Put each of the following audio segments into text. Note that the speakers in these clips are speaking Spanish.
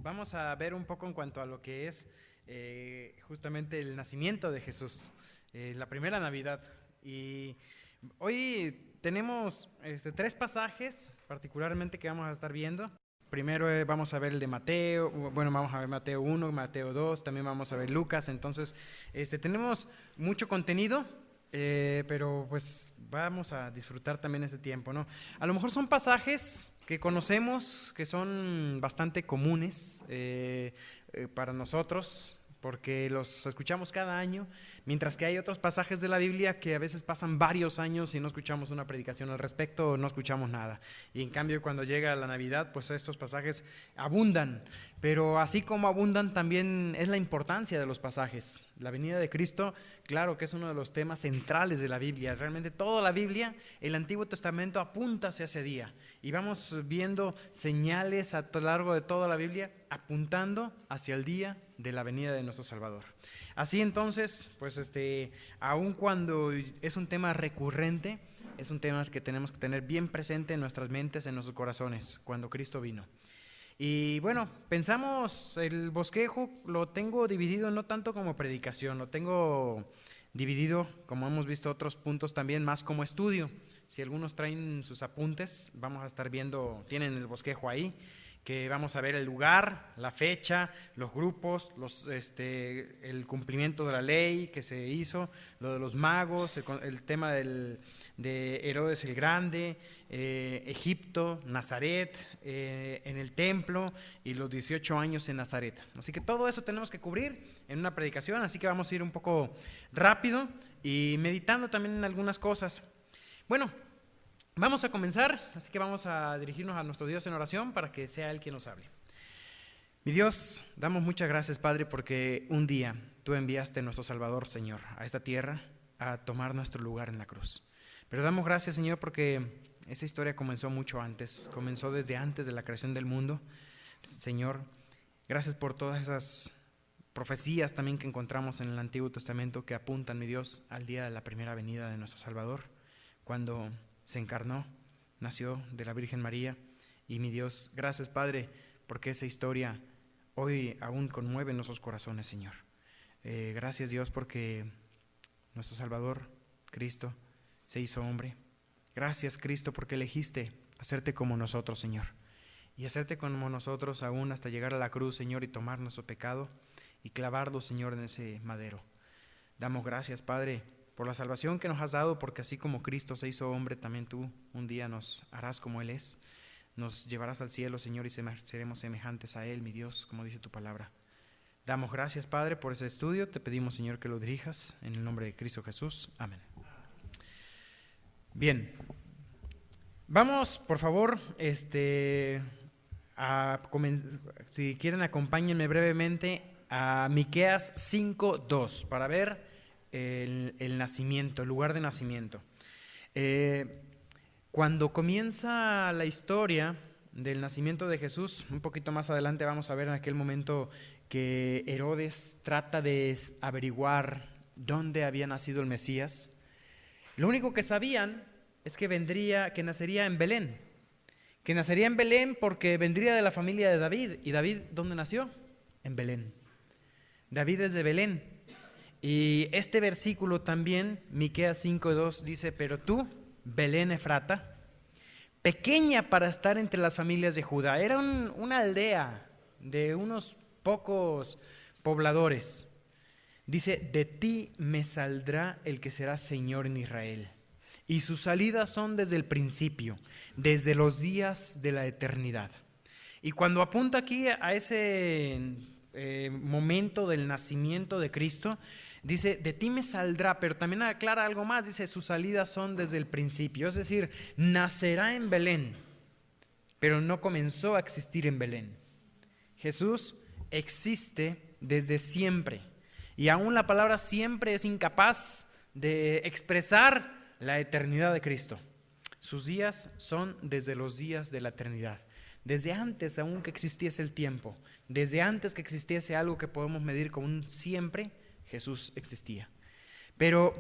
Vamos a ver un poco en cuanto a lo que es justamente el nacimiento de Jesús, la primera Navidad. Y hoy tenemos tres pasajes particularmente que vamos a estar viendo. Primero vamos a ver el de Mateo, bueno, vamos a ver Mateo 1, Mateo 2, también vamos a ver Lucas. Entonces, tenemos mucho contenido, pero pues vamos a disfrutar también ese tiempo, ¿no? A lo mejor son pasajes que conocemos, que son bastante comunes para nosotros, porque los escuchamos cada año, mientras que hay otros pasajes de la Biblia que a veces pasan varios años y no escuchamos una predicación al respecto o no escuchamos nada. Y en cambio cuando llega la Navidad, pues estos pasajes abundan, pero así como abundan también es la importancia de los pasajes. La venida de Cristo, claro que es uno de los temas centrales de la Biblia. Realmente toda la Biblia, el Antiguo Testamento apunta hacia ese día. Y vamos viendo señales a lo largo de toda la Biblia apuntando hacia el día de la venida de nuestro Salvador. Así entonces, pues aun cuando es un tema recurrente, es un tema que tenemos que tener bien presente en nuestras mentes, en nuestros corazones, cuando Cristo vino. Y bueno, pensamos, el bosquejo lo tengo dividido no tanto como predicación, lo tengo dividido, como hemos visto otros puntos también, más como estudio. Si algunos traen sus apuntes, vamos a estar viendo, tienen el bosquejo ahí, que vamos a ver el lugar, la fecha, los grupos, el cumplimiento de la ley que se hizo, lo de los magos, el tema de Herodes el Grande, Egipto, Nazaret, en el templo y los 18 años en Nazaret. Así que todo eso tenemos que cubrir en una predicación, así que vamos a ir un poco rápido y meditando también en algunas cosas. Bueno, vamos a comenzar, así que vamos a dirigirnos a nuestro Dios en oración para que sea Él quien nos hable. Mi Dios, damos muchas gracias, Padre, porque un día Tú enviaste a nuestro Salvador, Señor, a esta tierra a tomar nuestro lugar en la cruz. Pero damos gracias, Señor, porque esa historia comenzó mucho antes, comenzó desde antes de la creación del mundo. Señor, gracias por todas esas profecías también que encontramos en el Antiguo Testamento que apuntan, mi Dios, al día de la primera venida de nuestro Salvador, cuando se encarnó, nació de la Virgen María. Y mi Dios, gracias, Padre, porque esa historia hoy aún conmueve nuestros corazones, Señor. Gracias, Dios, porque nuestro Salvador, Cristo, se hizo hombre. Gracias, Cristo, porque elegiste hacerte como nosotros, Señor, y hacerte como nosotros aún hasta llegar a la cruz, Señor, y tomar nuestro pecado y clavarlo, Señor, en ese madero. Damos gracias, Padre, por la salvación que nos has dado, porque así como Cristo se hizo hombre, también Tú un día nos harás como Él es. Nos llevarás al cielo, Señor, y seremos semejantes a Él, mi Dios, como dice Tu palabra. Damos gracias, Padre, por ese estudio. Te pedimos, Señor, que lo dirijas en el nombre de Cristo Jesús. Amén. Bien, vamos, por favor, si quieren, acompáñenme brevemente a Miqueas 5:2 para ver el nacimiento, el lugar de nacimiento. Cuando comienza la historia del nacimiento de Jesús, un poquito más adelante vamos a ver en aquel momento que Herodes trata de averiguar dónde había nacido el Mesías. Lo único que sabían es que nacería en Belén, que nacería en Belén porque vendría de la familia de David. ¿Y David dónde nació? En Belén. David es de Belén. Y este versículo también, Miqueas 5:2, dice: pero tú, Belén Efrata, pequeña para estar entre las familias de Judá. Era una aldea de unos pocos pobladores. Dice: de ti me saldrá el que será Señor en Israel, y sus salidas son desde el principio, desde los días de la eternidad. Y cuando apunta aquí a ese momento del nacimiento de Cristo, dice: de ti me saldrá, pero también aclara algo más, dice: sus salidas son desde el principio, es decir, nacerá en Belén, pero no comenzó a existir en Belén. Jesús existe desde siempre, y aún la palabra siempre es incapaz de expresar la eternidad de Cristo. Sus días son desde los días de la eternidad, desde antes aún que existiese el tiempo, desde antes que existiese algo que podemos medir como un siempre. Jesús existía. Pero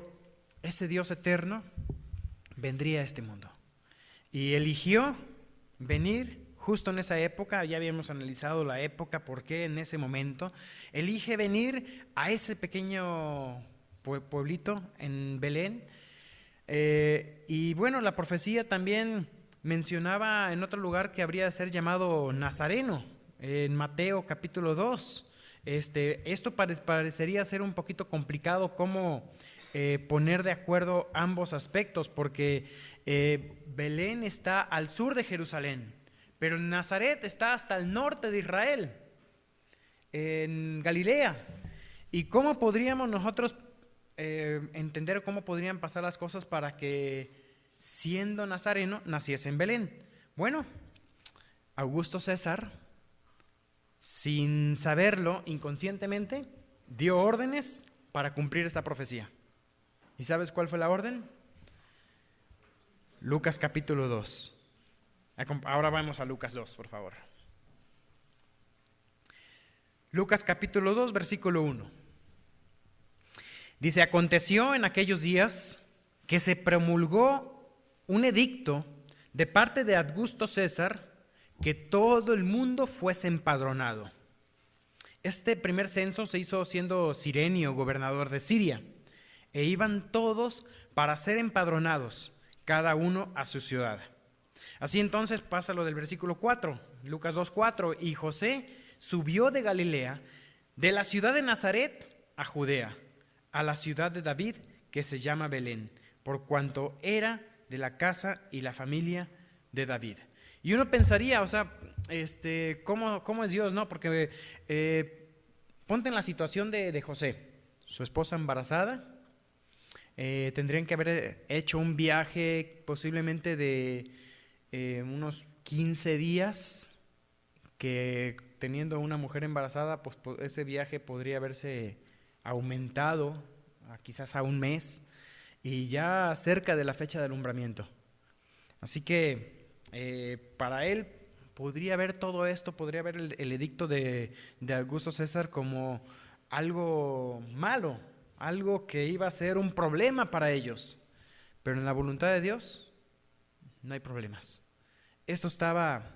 ese Dios eterno vendría a este mundo y eligió venir justo en esa época, ya habíamos analizado la época, por qué en ese momento, elige venir a ese pequeño pueblito en Belén. Y bueno, la profecía también mencionaba en otro lugar que habría de ser llamado Nazareno, en Mateo capítulo 2. Esto parecería ser un poquito complicado cómo poner de acuerdo ambos aspectos, porque Belén está al sur de Jerusalén, pero Nazaret está hasta el norte de Israel, en Galilea. ¿Y cómo podríamos nosotros entender cómo podrían pasar las cosas para que, siendo nazareno, naciese en Belén? Bueno, Augusto César, sin saberlo, inconscientemente, dio órdenes para cumplir esta profecía. ¿Y sabes cuál fue la orden? Lucas capítulo 2. Ahora vamos a Lucas 2, por favor. Lucas capítulo 2, versículo 1. Dice: aconteció en aquellos días que se promulgó un edicto de parte de Augusto César que todo el mundo fuese empadronado. Este primer censo se hizo siendo Cirenio gobernador de Siria, e iban todos para ser empadronados, cada uno a su ciudad. Así entonces pasa lo del versículo 4, Lucas 2:4, y José subió de Galilea, de la ciudad de Nazaret a Judea, a la ciudad de David, que se llama Belén, por cuanto era de la casa y la familia de David. Y uno pensaría, o sea, ¿cómo es Dios? No, porque ponte en la situación de José, su esposa embarazada. Tendrían que haber hecho un viaje posiblemente de unos 15 días, que teniendo una mujer embarazada, pues ese viaje podría haberse aumentado quizás a un mes, y ya cerca de la fecha de alumbramiento. Así que para él podría ver todo esto, podría ver el edicto de Augusto César como algo malo, algo que iba a ser un problema para ellos. Pero en la voluntad de Dios no hay problemas. Esto estaba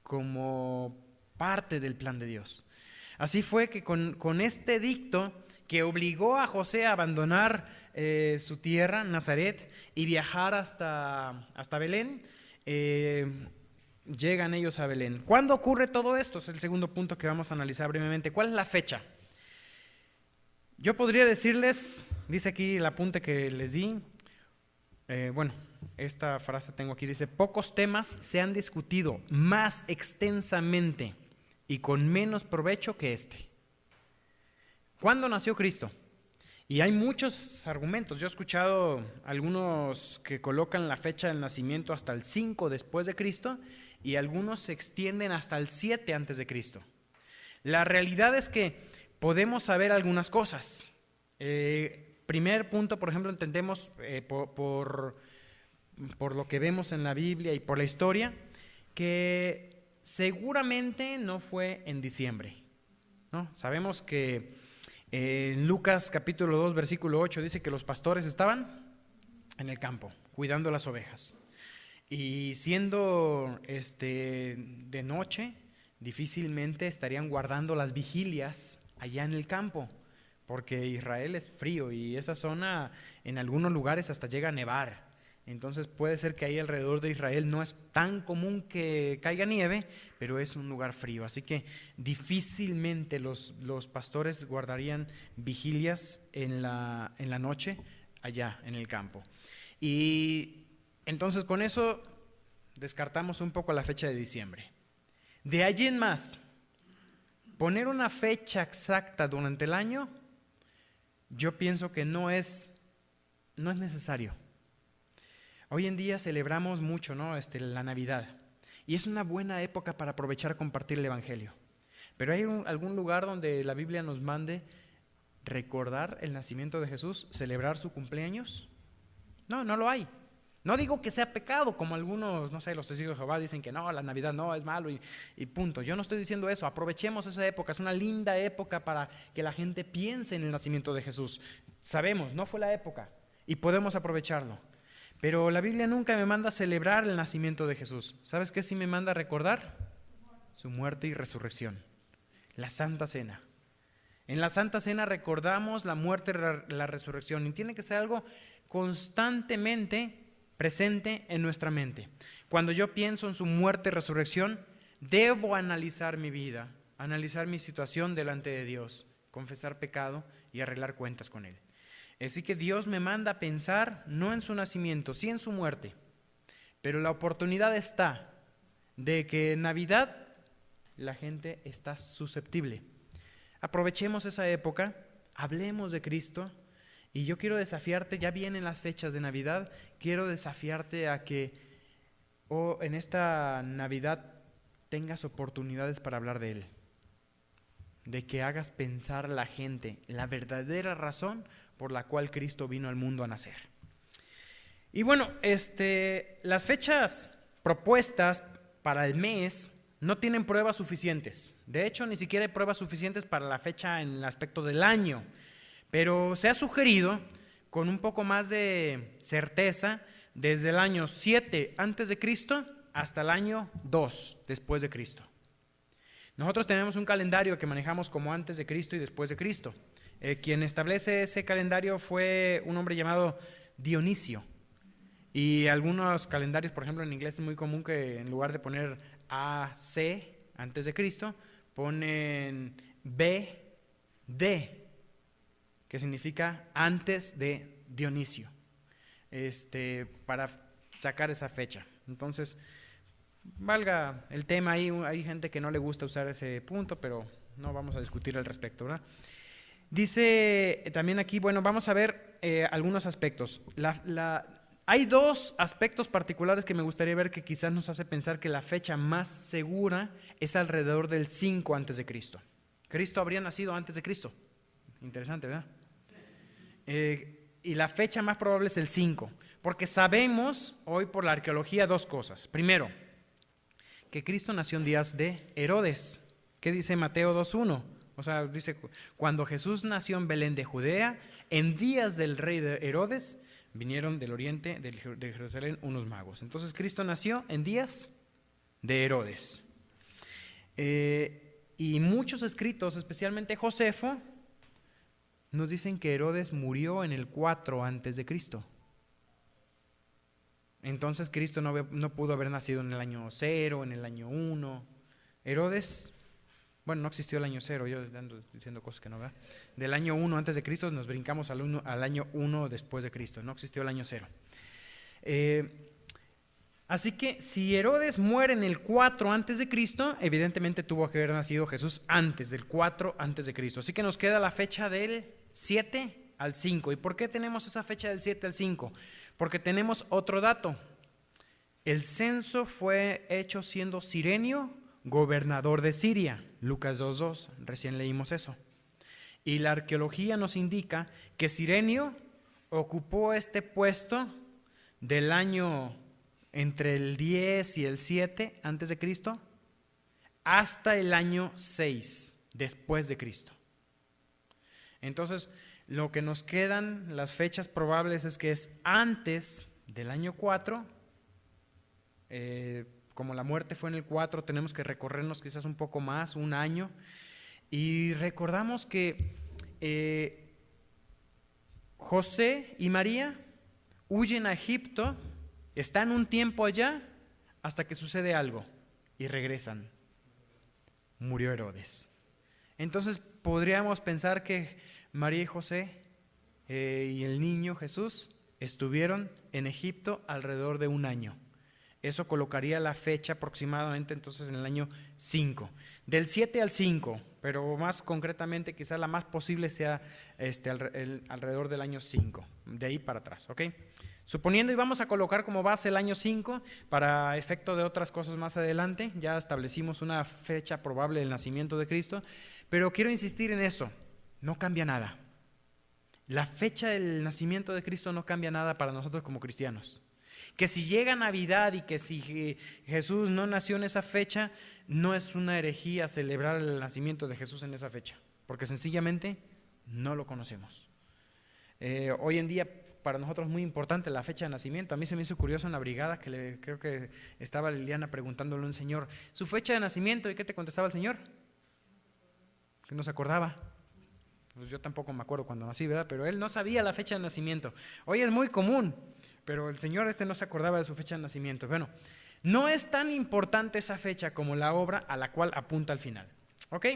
como parte del plan de Dios. Así fue que con este edicto que obligó a José a abandonar su tierra, Nazaret, y viajar hasta Belén, llegan ellos a Belén. ¿Cuándo ocurre todo esto? Es el segundo punto que vamos a analizar brevemente. ¿Cuál es la fecha? Yo podría decirles, dice aquí el apunte que les di, esta frase tengo aquí, dice: pocos temas se han discutido más extensamente y con menos provecho que este. ¿Cuándo nació Cristo? Y hay muchos argumentos. Yo he escuchado algunos que colocan la fecha del nacimiento hasta el 5 después de Cristo, y algunos se extienden hasta el 7 antes de Cristo. La realidad es que podemos saber algunas cosas. Primer punto, por ejemplo, entendemos por lo que vemos en la Biblia y por la historia, que seguramente no fue en diciembre, ¿no? Sabemos que en Lucas capítulo 2, versículo 8 dice que los pastores estaban en el campo cuidando las ovejas. Y siendo de noche, difícilmente estarían guardando las vigilias allá en el campo, porque Israel es frío y esa zona en algunos lugares hasta llega a nevar. Entonces puede ser que ahí alrededor de Israel no es tan común que caiga nieve, pero es un lugar frío. Así que difícilmente los pastores guardarían vigilias en la noche allá en el campo. Y entonces con eso descartamos un poco la fecha de diciembre. De allí en más, poner una fecha exacta durante el año, yo pienso que no es necesario. Hoy en día celebramos mucho, ¿no? La Navidad, y es una buena época para aprovechar compartir el Evangelio. Pero ¿hay algún lugar donde la Biblia nos mande recordar el nacimiento de Jesús, celebrar su cumpleaños? No lo hay. No digo que sea pecado, como algunos, no sé, los testigos de Jehová dicen que no, la Navidad no, es malo y punto. Yo no estoy diciendo eso. Aprovechemos esa época, es una linda época para que la gente piense en el nacimiento de Jesús. Sabemos, no fue la época y podemos aprovecharlo. Pero la Biblia nunca me manda a celebrar el nacimiento de Jesús. ¿Sabes qué sí me manda a recordar? Su muerte y resurrección. La Santa Cena. En la Santa Cena recordamos la muerte y la resurrección. Y tiene que ser algo constantemente presente en nuestra mente. Cuando yo pienso en su muerte y resurrección, debo analizar mi vida, analizar mi situación delante de Dios, confesar pecado y arreglar cuentas con Él. Así que Dios me manda a pensar no en su nacimiento, sí en su muerte. Pero la oportunidad está de que en Navidad la gente está susceptible. Aprovechemos esa época, hablemos de Cristo. Y yo quiero desafiarte, ya vienen las fechas de Navidad, quiero desafiarte a que en esta Navidad tengas oportunidades para hablar de Él. De que hagas pensar a la gente la verdadera razón por la cual Cristo vino al mundo a nacer. Y bueno, las fechas propuestas para el mes no tienen pruebas suficientes. De hecho, ni siquiera hay pruebas suficientes para la fecha en el aspecto del año. Pero se ha sugerido con un poco más de certeza desde el año 7 antes de Cristo hasta el año 2 después de Cristo. Nosotros tenemos un calendario que manejamos como antes de Cristo y después de Cristo. Quien establece ese calendario fue un hombre llamado Dionisio. Y algunos calendarios, por ejemplo, en inglés es muy común que en lugar de poner AC antes de Cristo, ponen BD, que significa antes de Dionisio, para sacar esa fecha. Entonces, valga el tema ahí, hay gente que no le gusta usar ese punto, pero no vamos a discutir al respecto, ¿verdad? Dice también aquí, bueno, vamos a ver algunos aspectos. Hay dos aspectos particulares que me gustaría ver que quizás nos hace pensar que la fecha más segura es alrededor del 5 antes de Cristo. Cristo habría nacido antes de Cristo. Interesante, ¿verdad? Y la fecha más probable es el 5, porque sabemos hoy por la arqueología dos cosas. Primero, que Cristo nació en días de Herodes. ¿Qué dice Mateo 2:1? O sea, dice, cuando Jesús nació en Belén de Judea, en días del rey de Herodes, vinieron del oriente de Jerusalén unos magos. Entonces Cristo nació en días de Herodes. Y muchos escritos, especialmente Josefo, nos dicen que Herodes murió en el 4 antes de Cristo. Entonces Cristo no pudo haber nacido en el año 0, en el año 1. Herodes, bueno, no existió el año 0, yo ando diciendo cosas que no, ¿verdad? Del año 1 antes de Cristo nos brincamos al año 1 después de Cristo, no existió el año 0. Así que si Herodes muere en el 4 antes de Cristo, evidentemente tuvo que haber nacido Jesús antes del 4 antes de Cristo. Así que nos queda la fecha del 7 al 5. ¿Y por qué tenemos esa fecha del 7 al 5? Porque tenemos otro dato. El censo fue hecho siendo Cirenio gobernador de Siria, Lucas 2:2, recién leímos eso. Y la arqueología nos indica que Cirenio ocupó este puesto del año entre el 10 y el 7 antes de Cristo hasta el año 6 después de Cristo. Entonces, lo que nos quedan, las fechas probables es que es antes del año 4. Como la muerte fue en el 4, tenemos que recorrernos quizás un poco más, un año. Y recordamos que José y María huyen a Egipto, están un tiempo allá hasta que sucede algo y regresan. Murió Herodes. Entonces podríamos pensar que María y José y el niño Jesús estuvieron en Egipto alrededor de un año. Eso colocaría la fecha aproximadamente entonces en el año 5. Del 7 al 5, pero más concretamente quizás la más posible sea alrededor del año 5, de ahí para atrás, ¿ok? Suponiendo, y vamos a colocar como base el año 5 para efecto de otras cosas más adelante, ya establecimos una fecha probable del nacimiento de Cristo, pero quiero insistir en eso, no cambia nada. La fecha del nacimiento de Cristo no cambia nada para nosotros como cristianos. Que si llega Navidad y que si Jesús no nació en esa fecha, no es una herejía celebrar el nacimiento de Jesús en esa fecha, porque sencillamente no lo conocemos. Hoy en día para nosotros muy importante, la fecha de nacimiento. A mí se me hizo curioso en la brigada que creo que estaba Liliana preguntándole a un señor, ¿su fecha de nacimiento? ¿Y qué te contestaba el señor? Que no se acordaba. Pues yo tampoco me acuerdo cuando nací, ¿verdad? Pero él no sabía la fecha de nacimiento. Hoy es muy común, pero el señor no se acordaba de su fecha de nacimiento. Bueno, no es tan importante esa fecha como la obra a la cual apunta al final. ¿Ok?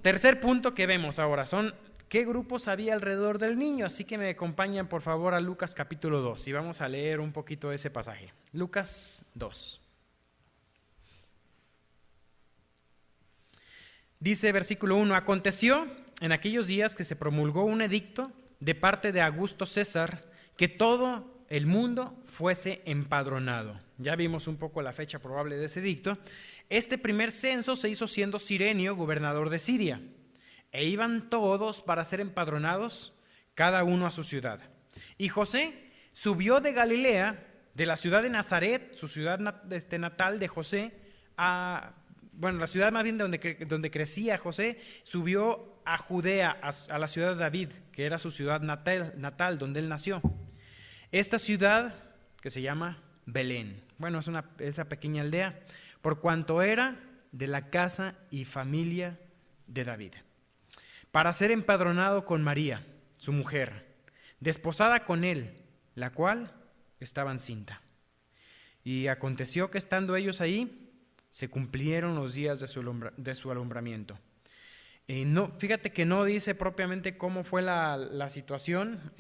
Tercer punto que vemos ahora son qué grupos había alrededor del niño. Así que me acompañan por favor a Lucas capítulo 2 y vamos a leer un poquito ese pasaje. Lucas 2. Dice versículo 1, aconteció en aquellos días que se promulgó un edicto de parte de Augusto César que todo el mundo fuese empadronado. Ya vimos un poco la fecha probable de ese edicto. Este primer censo se hizo siendo Cirenio gobernador de Siria, e iban todos para ser empadronados, cada uno a su ciudad. Y José subió de Galilea, de la ciudad de Nazaret, su ciudad natal de José, la ciudad más bien donde crecía José, subió a Judea, a la ciudad de David, que era su ciudad natal, donde él nació. Esta ciudad, que se llama Belén, bueno, es la pequeña aldea, por cuanto era de la casa y familia de David, para ser empadronado con María, su mujer, desposada con él, la cual estaba encinta. Y aconteció que estando ellos ahí, se cumplieron los días de su alumbramiento. Fíjate que no dice propiamente cómo fue la situación.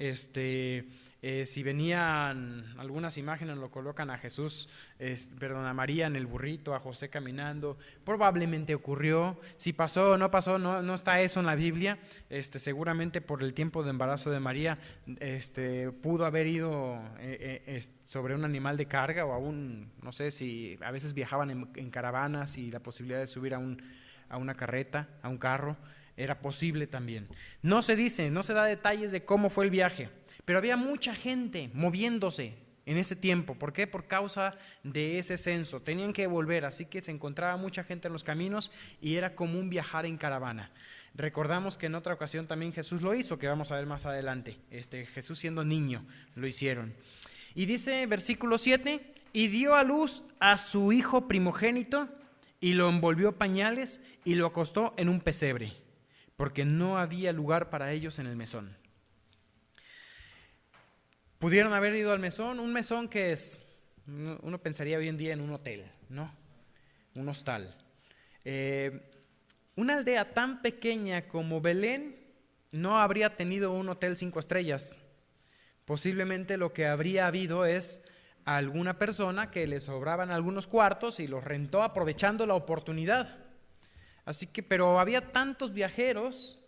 Si venían algunas imágenes, lo colocan a Jesús, a María en el burrito, a José caminando. Probablemente ocurrió. Si pasó o no pasó, no está eso en la Biblia. Seguramente por el tiempo de embarazo de María, pudo haber ido sobre un animal de carga o aún, no sé si a veces viajaban en caravanas y la posibilidad de subir a una carreta, a un carro, era posible también. No se da detalles de cómo fue el viaje. Pero había mucha gente moviéndose en ese tiempo. ¿Por qué? Por causa de ese censo. Tenían que volver, así que se encontraba mucha gente en los caminos y era común viajar en caravana. Recordamos que en otra ocasión también Jesús lo hizo, que vamos a ver más adelante. Jesús siendo niño lo hicieron. Y dice versículo 7, y dio a luz a su hijo primogénito y lo envolvió pañales y lo acostó en un pesebre, porque no había lugar para ellos en el mesón. Pudieron haber ido al mesón. Un mesón que es, uno pensaría hoy en día en un hotel, ¿no? Un hostal. Una aldea tan pequeña como Belén no habría tenido un hotel 5 estrellas. Posiblemente lo que habría habido es alguna persona que le sobraban algunos cuartos y los rentó aprovechando la oportunidad. Pero había tantos viajeros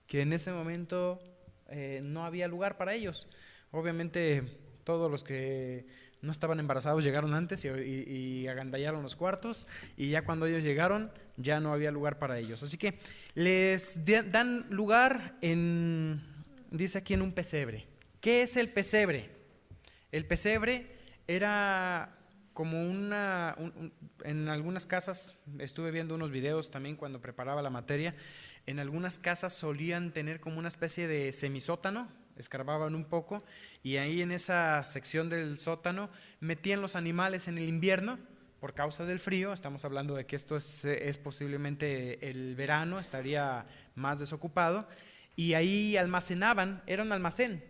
que en ese momento no había lugar para ellos. Obviamente todos los que no estaban embarazados llegaron antes y agandallaron los cuartos, y ya cuando ellos llegaron ya no había lugar para ellos. Así que les dan lugar dice aquí en un pesebre. ¿Qué es el pesebre? El pesebre era como en algunas casas, estuve viendo unos videos también cuando preparaba la materia, en algunas casas solían tener como una especie de semisótano, escarbaban un poco y ahí en esa sección del sótano metían los animales en el invierno por causa del frío. Estamos hablando de que esto es posiblemente el verano, estaría más desocupado, y ahí almacenaban, era un almacén.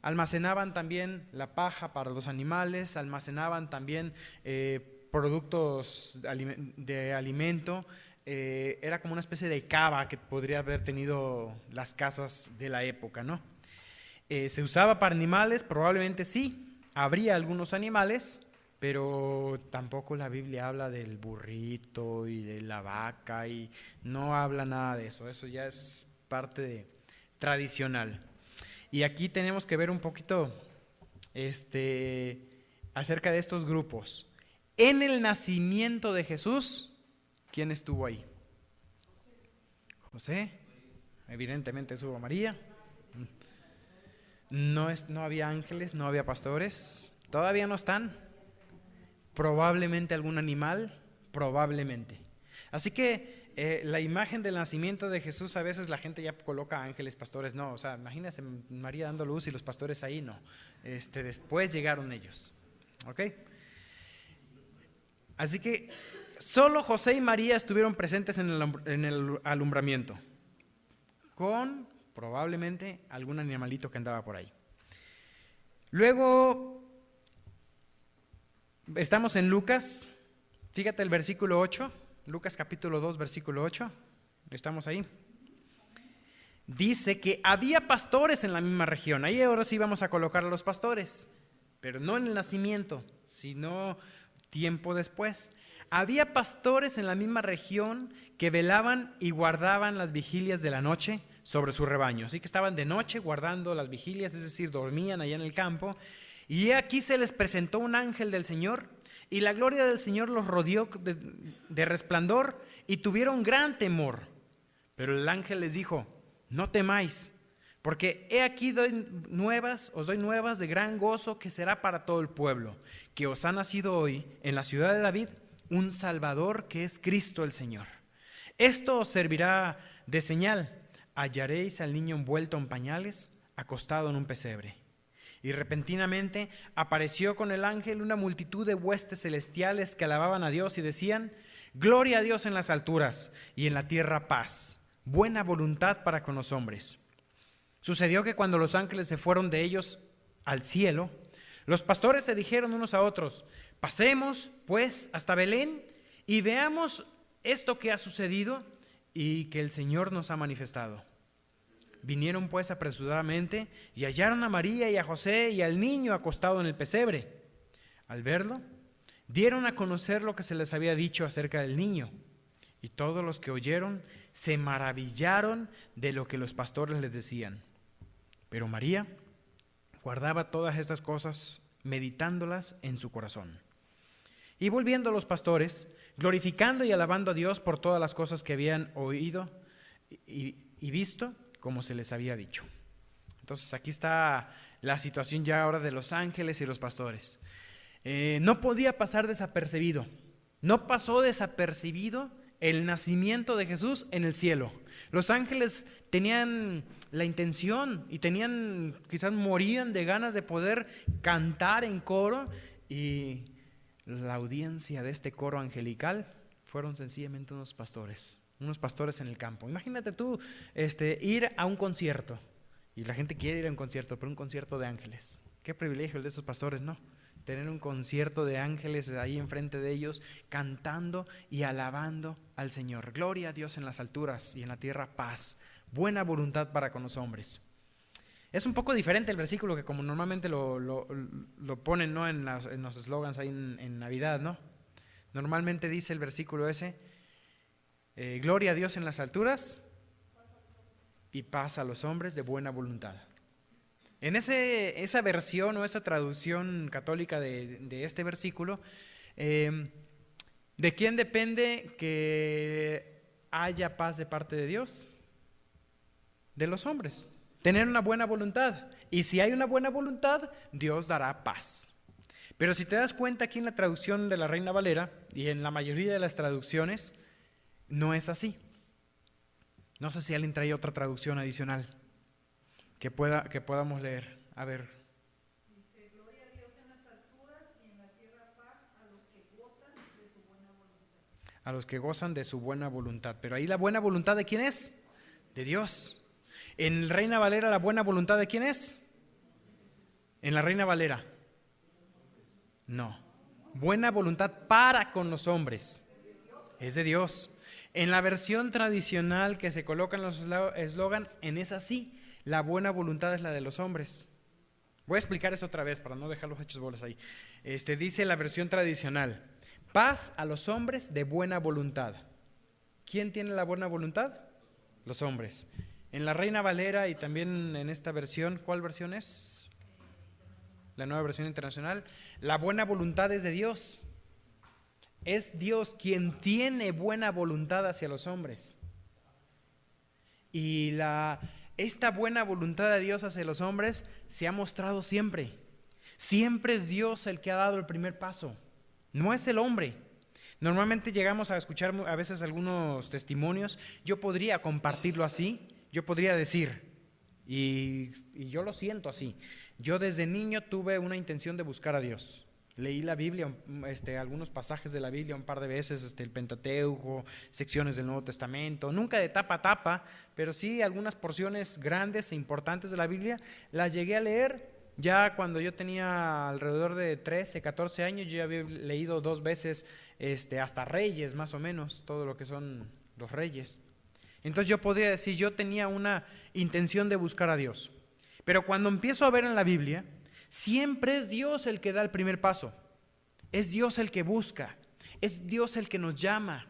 Almacenaban también la paja para los animales, almacenaban también productos de alimento. Era como una especie de cava que podría haber tenido las casas de la época, ¿no? ¿Se usaba para animales? Probablemente sí, habría algunos animales, pero tampoco la Biblia habla del burrito y de la vaca y no habla nada de eso. Eso ya es parte tradicional. Y aquí tenemos que ver un poquito acerca de estos grupos. En el nacimiento de Jesús, ¿quién estuvo ahí? José. Evidentemente estuvo María. No había ángeles, no había pastores. Todavía no están. Probablemente algún animal, probablemente. Así que la imagen del nacimiento de Jesús, a veces la gente ya coloca ángeles, pastores, no, o sea, imagínense María dando luz y los pastores ahí, no. Después llegaron ellos, ¿ok? Así que solo José y María estuvieron presentes en el alumbramiento, con probablemente algún animalito que andaba por ahí. Luego, estamos en Lucas, fíjate el versículo 8. Lucas capítulo 2, versículo 8, estamos ahí. Dice que había pastores en la misma región. Ahí ahora sí vamos a colocar a los pastores, pero no en el nacimiento, sino tiempo después. Había pastores en la misma región que velaban y guardaban las vigilias de la noche sobre su rebaño. Así que estaban de noche guardando las vigilias, es decir, dormían allá en el campo. Y aquí se les presentó un ángel del Señor, y la gloria del Señor los rodeó de resplandor y tuvieron gran temor. Pero el ángel les dijo: no temáis, porque he aquí os doy nuevas de gran gozo que será para todo el pueblo, que os ha nacido hoy en la ciudad de David un Salvador, que es Cristo el Señor. Esto os servirá de señal: hallaréis al niño envuelto en pañales, acostado en un pesebre. Y repentinamente apareció con el ángel una multitud de huestes celestiales que alababan a Dios y decían: gloria a Dios en las alturas y en la tierra paz, buena voluntad para con los hombres. Sucedió que cuando los ángeles se fueron de ellos al cielo, los pastores se dijeron unos a otros: pasemos pues hasta Belén y veamos esto que ha sucedido y que el Señor nos ha manifestado. Vinieron pues apresuradamente y hallaron a María y a José y al niño acostado en el pesebre. Al verlo, dieron a conocer lo que se les había dicho acerca del niño. Y todos los que oyeron se maravillaron de lo que los pastores les decían. Pero María guardaba todas estas cosas, meditándolas en su corazón. Y volviendo los pastores, glorificando y alabando a Dios por todas las cosas que habían oído y visto, como se les había dicho. Entonces aquí está la situación ya ahora de los ángeles y los pastores. No podía pasar desapercibido. No pasó desapercibido el nacimiento de Jesús en el cielo. Los ángeles tenían la intención y quizás morían de ganas de poder cantar en coro, y la audiencia de este coro angelical fueron sencillamente unos pastores en el campo. Imagínate tú ir a un concierto, y la gente quiere ir a un concierto, pero un concierto de ángeles. Qué privilegio el de esos pastores, ¿no? Tener un concierto de ángeles ahí enfrente de ellos, cantando y alabando al Señor. Gloria a Dios en las alturas y en la tierra paz, buena voluntad para con los hombres. Es un poco diferente el versículo que como normalmente lo ponen, ¿no? en los eslogans ahí en Navidad, ¿no? Normalmente dice el versículo ese: gloria a Dios en las alturas y paz a los hombres de buena voluntad. En esa versión o esa traducción católica de este versículo, ¿de quién depende que haya paz de parte de Dios? De los hombres. Tener una buena voluntad. Y si hay una buena voluntad, Dios dará paz. Pero si te das cuenta, aquí en la traducción de la Reina Valera y en la mayoría de las traducciones, no es así. No sé si alguien trae otra traducción adicional que podamos leer. A ver. Dice: gloria a Dios en las alturas y en la tierra paz a los que gozan de su buena voluntad. A los que gozan de su buena voluntad. Pero ahí la buena voluntad, ¿de quién es? De Dios. En Reina Valera, ¿la buena voluntad de quién es? En la Reina Valera. No. Buena voluntad para con los hombres. Es de Dios. En la versión tradicional que se colocan los eslogans, en esa sí, la buena voluntad es la de los hombres. Voy a explicar eso otra vez para no dejar los hechos bolas ahí. Dice la versión tradicional: paz a los hombres de buena voluntad. ¿Quién tiene la buena voluntad? Los hombres. En la Reina Valera y también en esta versión, ¿cuál versión es? La Nueva Versión Internacional. La buena voluntad es de Dios. Es Dios quien tiene buena voluntad hacia los hombres. Y esta buena voluntad de Dios hacia los hombres se ha mostrado siempre. Siempre es Dios el que ha dado el primer paso. No es el hombre. Normalmente llegamos a escuchar a veces algunos testimonios. Yo podría compartirlo así, yo podría decir, y yo lo siento así. Yo desde niño tuve una intención de buscar a Dios. Leí la Biblia, algunos pasajes de la Biblia un par de veces, el Pentateuco, secciones del Nuevo Testamento, nunca de tapa a tapa, pero sí algunas porciones grandes e importantes de la Biblia las llegué a leer. Ya cuando yo tenía alrededor de 13, 14 años, yo ya había leído 2 veces hasta Reyes, más o menos, todo lo que son los Reyes. Entonces yo podría decir, yo tenía una intención de buscar a Dios. Pero cuando empiezo a ver en la Biblia, siempre es Dios el que da el primer paso. Es Dios el que busca. Es Dios el que nos llama.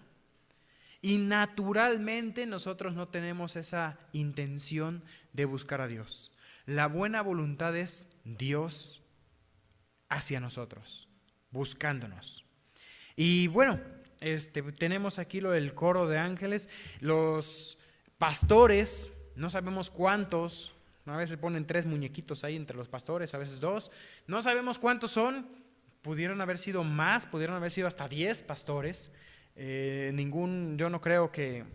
Y naturalmente nosotros no tenemos esa intención de buscar a Dios. La buena voluntad es Dios hacia nosotros, buscándonos. Y bueno, tenemos aquí lo del coro de ángeles, los pastores, no sabemos cuántos, a veces ponen 3 muñequitos ahí entre los pastores, a veces 2, no sabemos cuántos son, pudieron haber sido más, pudieron haber sido hasta 10 pastores, yo no creo que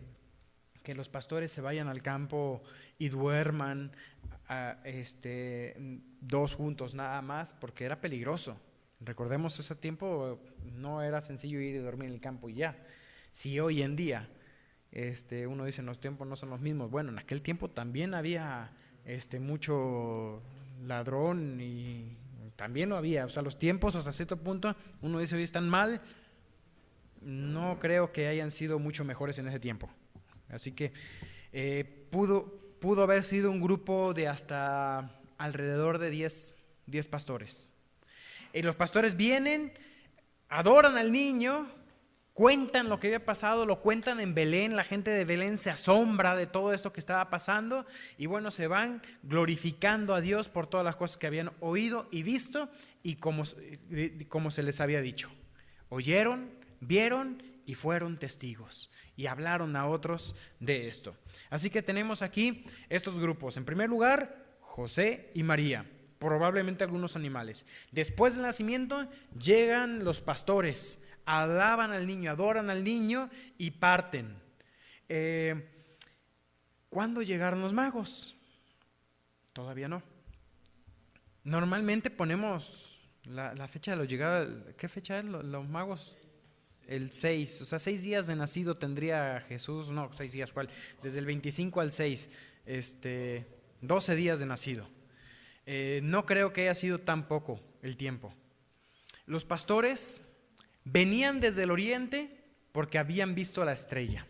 los pastores se vayan al campo y duerman 2 juntos nada más, porque era peligroso. Recordemos, ese tiempo no era sencillo ir y dormir en el campo y ya. Si hoy en día uno dice los tiempos no son los mismos, bueno, en aquel tiempo también había mucho ladrón y también lo había, o sea, los tiempos hasta cierto punto uno dice hoy están mal, no creo que hayan sido mucho mejores en ese tiempo. Así que pudo haber sido un grupo de hasta alrededor de 10 pastores. Y los pastores vienen, adoran al niño, cuentan lo que había pasado, lo cuentan en Belén, la gente de Belén se asombra de todo esto que estaba pasando y bueno, se van glorificando a Dios por todas las cosas que habían oído y visto y como se les había dicho. Oyeron, vieron y fueron testigos y hablaron a otros de esto. Así que tenemos aquí estos grupos. En primer lugar, José y María, probablemente algunos animales. Después del nacimiento llegan los pastores, alaban al niño, adoran al niño y parten. ¿Cuándo llegaron los magos? Todavía no. Normalmente ponemos la fecha de la llegada. ¿Qué fecha es? Los magos, el 6, o sea, 6 días de nacido tendría Jesús, no, 6 días, ¿cuál? Desde el 25 al 6, 12 días de nacido. No creo que haya sido tan poco el tiempo. Los pastores venían desde el oriente porque habían visto la estrella.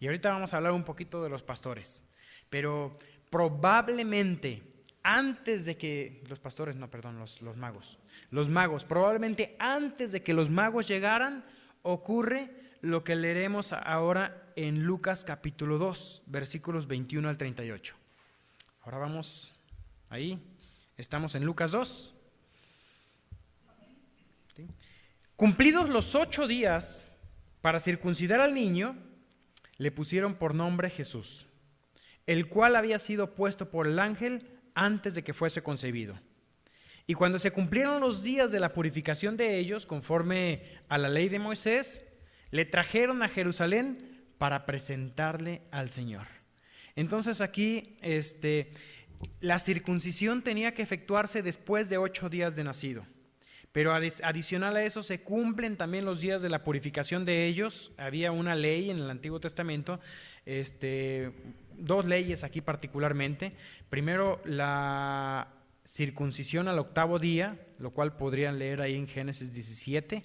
Y ahorita vamos a hablar un poquito de los pastores. Pero probablemente antes de que los magos. Los magos, probablemente antes de que los magos llegaran, ocurre lo que leeremos ahora en Lucas capítulo 2, versículos 21 al 38. Ahora vamos ahí, estamos en Lucas 2. ¿Sí? Cumplidos los 8 días para circuncidar al niño, le pusieron por nombre Jesús, el cual había sido puesto por el ángel antes de que fuese concebido. Y cuando se cumplieron los días de la purificación de ellos, conforme a la ley de Moisés, le trajeron a Jerusalén para presentarle al Señor. Entonces aquí la circuncisión tenía que efectuarse después de 8 días de nacido. Pero adicional a eso se cumplen también los días de la purificación de ellos. Había una ley en el Antiguo Testamento, 2 leyes aquí particularmente. Primero, la circuncisión al 8º día, lo cual podrían leer ahí en Génesis 17,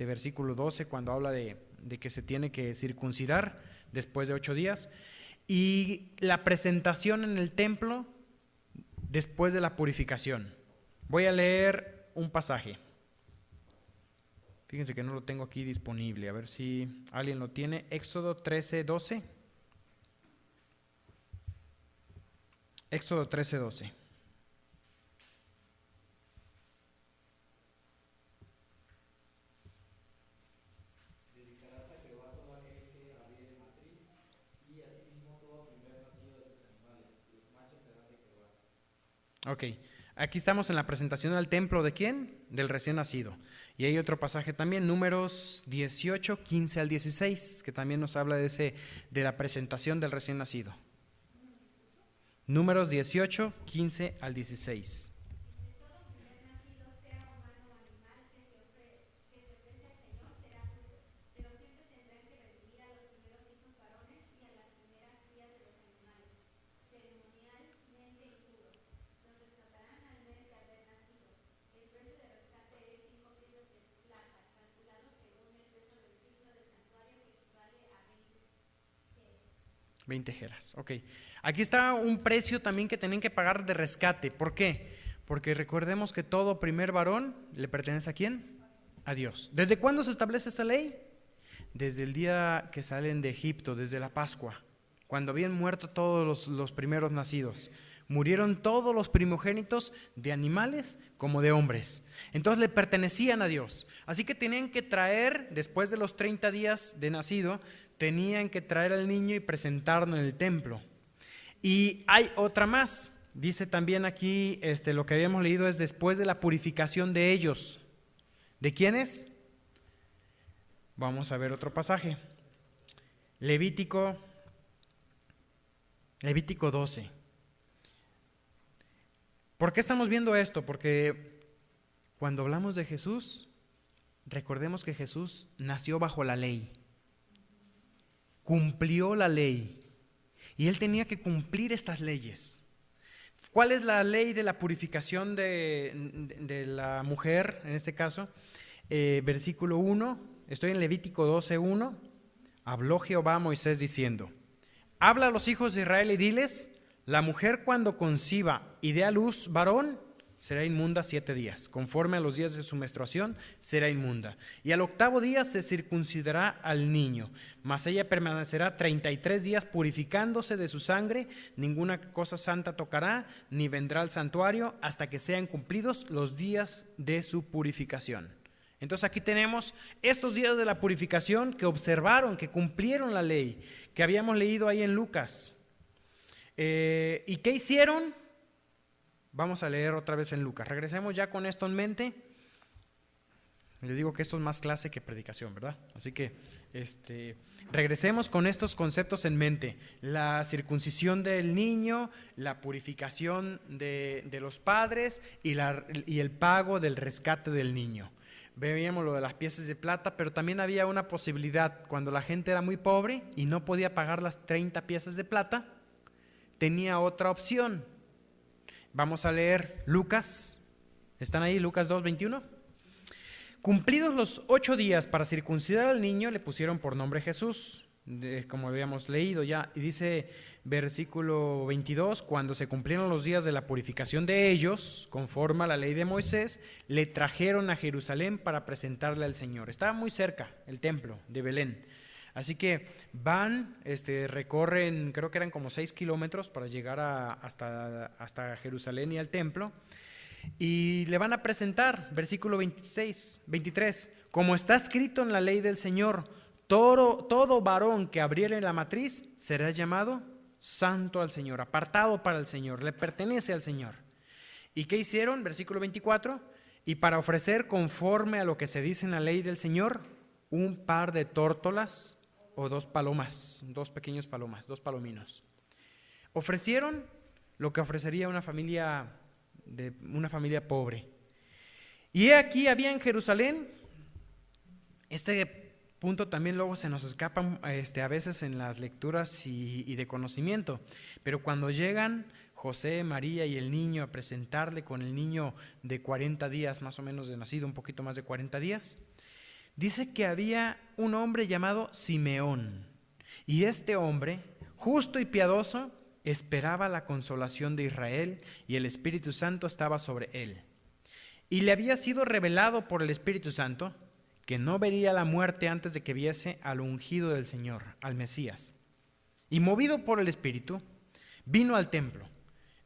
versículo 12, cuando habla de que se tiene que circuncidar después de 8 días. Y la presentación en el templo después de la purificación. Voy a leer un pasaje. Fíjense que no lo tengo aquí disponible, a ver si alguien lo tiene. Éxodo 13:12. Éxodo 13:12. Dedicarás a Jehová todo aquel que abriere matriz, y asimismo todo primer nacido de tus animales, los machos serán de Jehová. Ok, Aquí estamos en la presentación al templo ¿de quién? Del recién nacido. Y hay otro pasaje también, Números 18, 15 al 16, que también nos habla de la presentación del recién nacido. Números 18, 15 al 16. $20. Ok. Aquí está un precio también que tienen que pagar de rescate. ¿Por qué? Porque recordemos que todo primer varón le pertenece ¿a quién? A Dios. ¿Desde cuándo se establece esa ley? Desde el día que salen de Egipto, desde la Pascua, cuando habían muerto todos los primeros nacidos. Murieron todos los primogénitos de animales como de hombres. Entonces le pertenecían a Dios. Así que tenían que traer, después de los 30 días de nacido, tenían que traer al niño y presentarlo en el templo. Y hay otra más. Dice también aquí, lo que habíamos leído es después de la purificación de ellos. ¿De quiénes? Vamos a ver otro pasaje. Levítico 12. ¿Por qué estamos viendo esto? Porque cuando hablamos de Jesús, recordemos que Jesús nació bajo la ley, cumplió la ley, y Él tenía que cumplir estas leyes. ¿Cuál es la ley de la purificación de la mujer, en este caso? Versículo 1, estoy en Levítico 12:1, habló Jehová a Moisés diciendo, habla a los hijos de Israel y diles, la mujer cuando conciba y dé a luz varón, será inmunda 7 días, conforme a los días de su menstruación será inmunda. Y al 8º día se circuncidará al niño, mas ella permanecerá 33 días purificándose de su sangre, ninguna cosa santa tocará, ni vendrá al santuario hasta que sean cumplidos los días de su purificación. Entonces aquí tenemos estos días de la purificación que observaron, que cumplieron la ley, que habíamos leído ahí en Lucas. ¿Y qué hicieron? Vamos a leer otra vez en Lucas. Regresemos ya con esto en mente. Les digo que esto es más clase que predicación, ¿verdad? Así que regresemos con estos conceptos en mente. La circuncisión del niño, la purificación de los padres y el pago del rescate del niño. Veíamos lo de las piezas de plata, pero también había una posibilidad. Cuando la gente era muy pobre y no podía pagar las 30 piezas de plata, tenía otra opción. Vamos a leer Lucas. ¿Están ahí? Lucas 2:21. Cumplidos los 8 días para circuncidar al niño, le pusieron por nombre Jesús, como habíamos leído ya. Y dice versículo 22, cuando se cumplieron los días de la purificación de ellos, conforme a la ley de Moisés, le trajeron a Jerusalén para presentarle al Señor. Estaba muy cerca el templo de Belén. Así que van, recorren, creo que eran como 6 kilómetros para llegar hasta Jerusalén y al templo, y le van a presentar, versículo 23, como está escrito en la ley del Señor, todo varón que abriere la matriz será llamado santo al Señor, apartado para el Señor, le pertenece al Señor. ¿Y qué hicieron? Versículo 24, y para ofrecer conforme a lo que se dice en la ley del Señor, un par de tórtolas o 2 palomas, 2 pequeños palomas, 2 palominos. Ofrecieron lo que ofrecería una familia pobre. Y he aquí había en Jerusalén, este punto también luego se nos escapa a veces en las lecturas y de conocimiento, pero cuando llegan José, María y el niño a presentarle con el niño de 40 días, más o menos de nacido, un poquito más de 40 días, dice que había un hombre llamado Simeón, y este hombre, justo y piadoso, esperaba la consolación de Israel, y el Espíritu Santo estaba sobre él. Y le había sido revelado por el Espíritu Santo que no vería la muerte antes de que viese al ungido del Señor, al Mesías. Y movido por el Espíritu, vino al templo.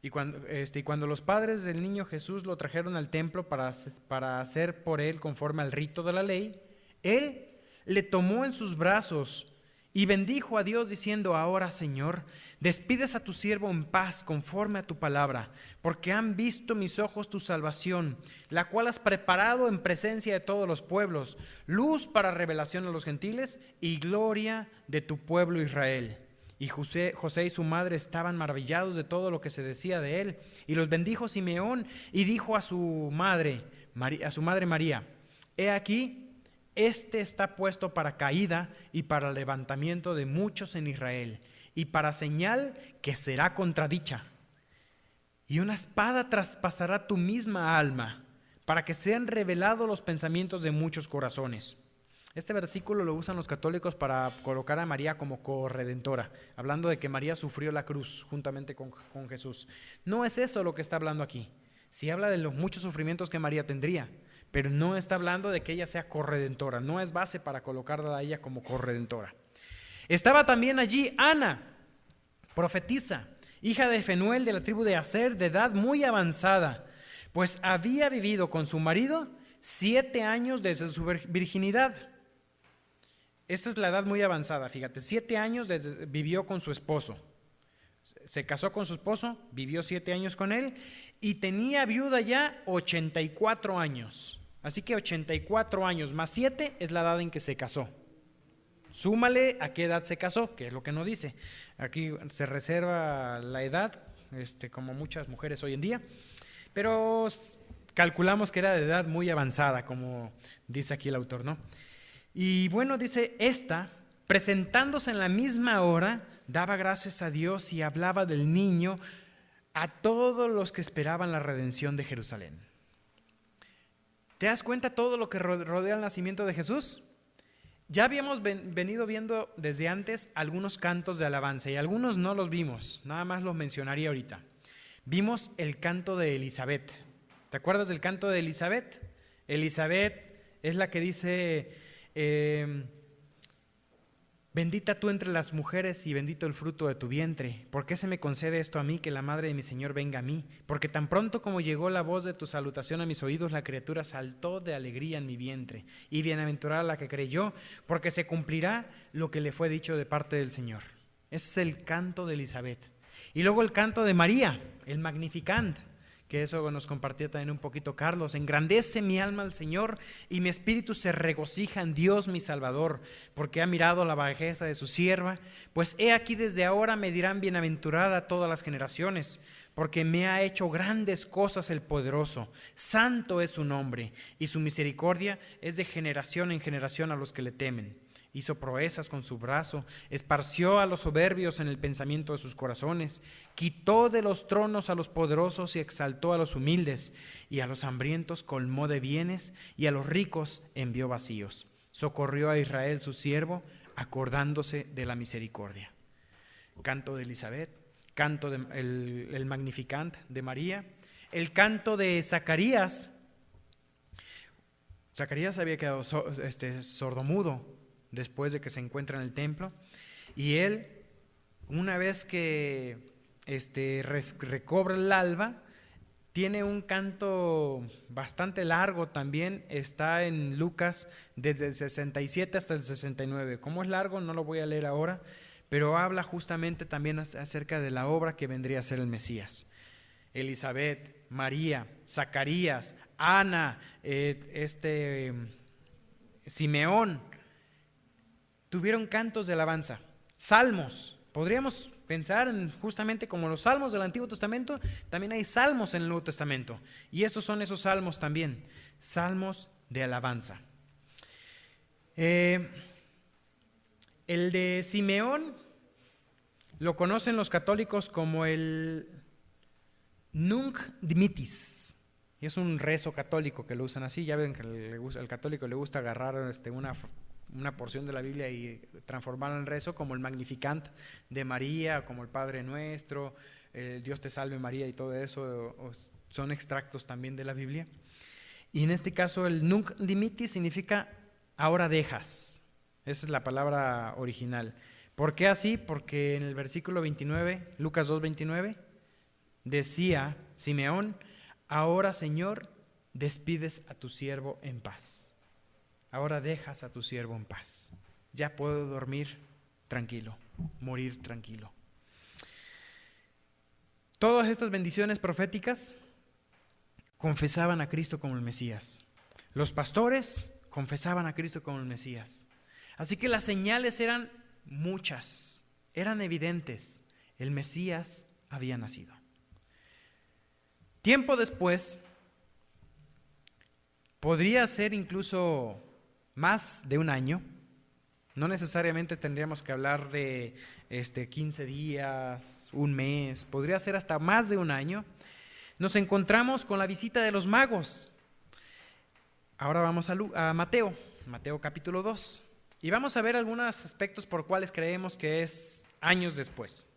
Y cuando los padres del niño Jesús lo trajeron al templo para hacer por él conforme al rito de la ley, él le tomó en sus brazos Y bendijo a Dios diciendo: ahora, Señor, despides a tu siervo en paz conforme a tu palabra, porque han visto mis ojos tu salvación, la cual has preparado en presencia de todos los pueblos, luz para revelación a los gentiles y gloria de tu pueblo Israel. Y José y su madre estaban maravillados de todo lo que se decía de él. Y los bendijo Simeón y dijo a su madre María: he aquí, este está puesto para caída y para levantamiento de muchos en Israel, y para señal que será contradicha. Y una espada traspasará tu misma alma, para que sean revelados los pensamientos de muchos corazones. Este versículo lo usan los católicos para colocar a María como corredentora, hablando de que María sufrió la cruz juntamente con Jesús. No es eso lo que está hablando aquí. Sí habla de los muchos sufrimientos que María tendría, pero no está hablando de que ella sea corredentora. No es base para colocarla a ella como corredentora. Estaba también allí Ana, profetisa, hija de Fenuel de la tribu de Aser, de edad muy avanzada, pues había vivido con su marido 7 años desde su virginidad. Esta es la edad muy avanzada, fíjate, 7 años vivió con su esposo. Se casó con su esposo, vivió 7 años con él y tenía viuda ya 84 años. Así que 84 años más 7 es la edad en que se casó. Súmale a qué edad se casó, que es lo que no dice. Aquí se reserva la edad, como muchas mujeres hoy en día, pero calculamos que era de edad muy avanzada, como dice aquí el autor, ¿no? Y bueno, dice, presentándose en la misma hora, daba gracias a Dios y hablaba del niño a todos los que esperaban la redención de Jerusalén. ¿Te das cuenta todo lo que rodea el nacimiento de Jesús? Ya habíamos venido viendo desde antes algunos cantos de alabanza y algunos no los vimos, nada más los mencionaría ahorita. Vimos el canto de Elizabeth. ¿Te acuerdas del canto de Elizabeth? Elizabeth es la que dice: bendita tú entre las mujeres y bendito el fruto de tu vientre. ¿Por qué se me concede esto a mí, que la madre de mi Señor venga a mí? Porque tan pronto como llegó la voz de tu salutación a mis oídos, la criatura saltó de alegría en mi vientre. Y bienaventurada la que creyó, porque se cumplirá lo que le fue dicho de parte del Señor. Ese es el canto de Elizabeth. Y luego el canto de María, el Magnificat, que eso nos compartía también un poquito Carlos. Engrandece mi alma al Señor y mi espíritu se regocija en Dios mi Salvador, porque ha mirado la bajeza de su sierva. Pues he aquí, desde ahora me dirán bienaventurada todas las generaciones, porque me ha hecho grandes cosas el poderoso. Santo es su nombre, y su misericordia es de generación en generación a los que le temen. Hizo proezas con su brazo, esparció a los soberbios en el pensamiento de sus corazones, quitó de los tronos a los poderosos y exaltó a los humildes, y a los hambrientos colmó de bienes, y a los ricos envió vacíos. Socorrió a Israel su siervo, acordándose de la misericordia. Canto de Elizabeth, canto el Magnificat de María, el canto de Zacarías. Zacarías había quedado sordomudo después de que se encuentra en el templo, y él, una vez que recobra el alba, tiene un canto bastante largo también. Está en Lucas desde el 67 hasta el 69. ¿Cómo es largo? No lo voy a leer ahora, pero habla justamente también acerca de la obra que vendría a ser el Mesías. Elizabeth, María, Zacarías, Ana, Simeón, tuvieron cantos de alabanza, salmos. Podríamos pensar en justamente como los salmos del Antiguo Testamento, también hay salmos en el Nuevo Testamento. Y estos son esos salmos también, salmos de alabanza. El de Simeón lo conocen los católicos como el Nunc Dimittis. Y es un rezo católico que lo usan así. Ya ven que al católico le gusta agarrar una porción de la Biblia y transformarla en rezo, como el Magnificat de María, como el Padre Nuestro, Dios te salve María y todo eso, son extractos también de la Biblia. Y en este caso el Nunc Dimittis significa ahora dejas. Esa es la palabra original. ¿Por qué así? Porque en el versículo 29, Lucas 2:29, decía Simeón: ahora, Señor, despides a tu siervo en paz. Ahora dejas a tu siervo en paz. Ya puedo dormir tranquilo, morir tranquilo. Todas estas bendiciones proféticas confesaban a Cristo como el Mesías. Los pastores confesaban a Cristo como el Mesías. Así que las señales eran muchas, eran evidentes. El Mesías había nacido. Tiempo después, podría ser incluso más de un año, no necesariamente tendríamos que hablar de 15 días, un mes, podría ser hasta más de un año, nos encontramos con la visita de los magos. Ahora vamos a Mateo capítulo 2, y vamos a ver algunos aspectos por cuales creemos que es años después.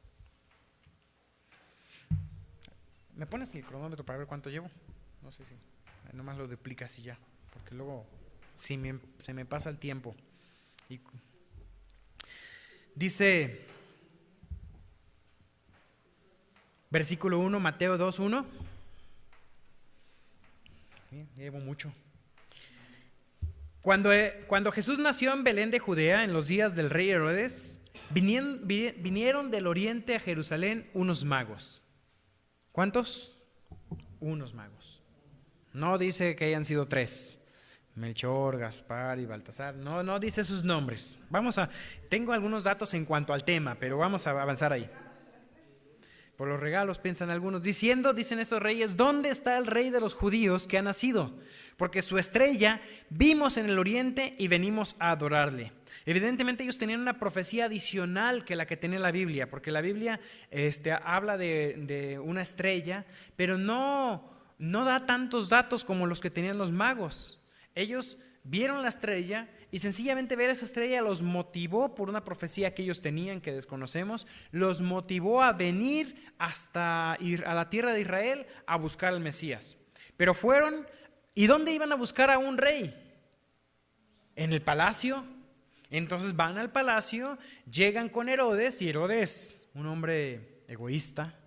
¿Me pones el cronómetro para ver cuánto llevo? No sé si, nomás lo duplicas y ya, porque luego se me pasa el tiempo. Dice, versículo 1, Mateo 2:1. Llevo mucho. Cuando Jesús nació en Belén de Judea, en los días del rey Herodes, vinieron del oriente a Jerusalén unos magos. ¿Cuántos? Unos magos. No dice que hayan sido 3. Melchor, Gaspar y Baltasar. No dice sus nombres. Tengo algunos datos en cuanto al tema, pero vamos a avanzar ahí. Por los regalos piensan algunos, dicen estos reyes, ¿dónde está el rey de los judíos que ha nacido? Porque su estrella vimos en el oriente y venimos a adorarle. Evidentemente ellos tenían una profecía adicional que la que tenía la Biblia, porque la Biblia habla de una estrella, pero no da tantos datos como los que tenían los magos. Ellos vieron la estrella y sencillamente ver esa estrella los motivó por una profecía que ellos tenían que desconocemos, los motivó a venir hasta ir a la tierra de Israel a buscar al Mesías. Pero fueron, ¿y dónde iban a buscar a un rey? ¿En el palacio? Entonces van al palacio, llegan con Herodes, y Herodes, un hombre egoísta,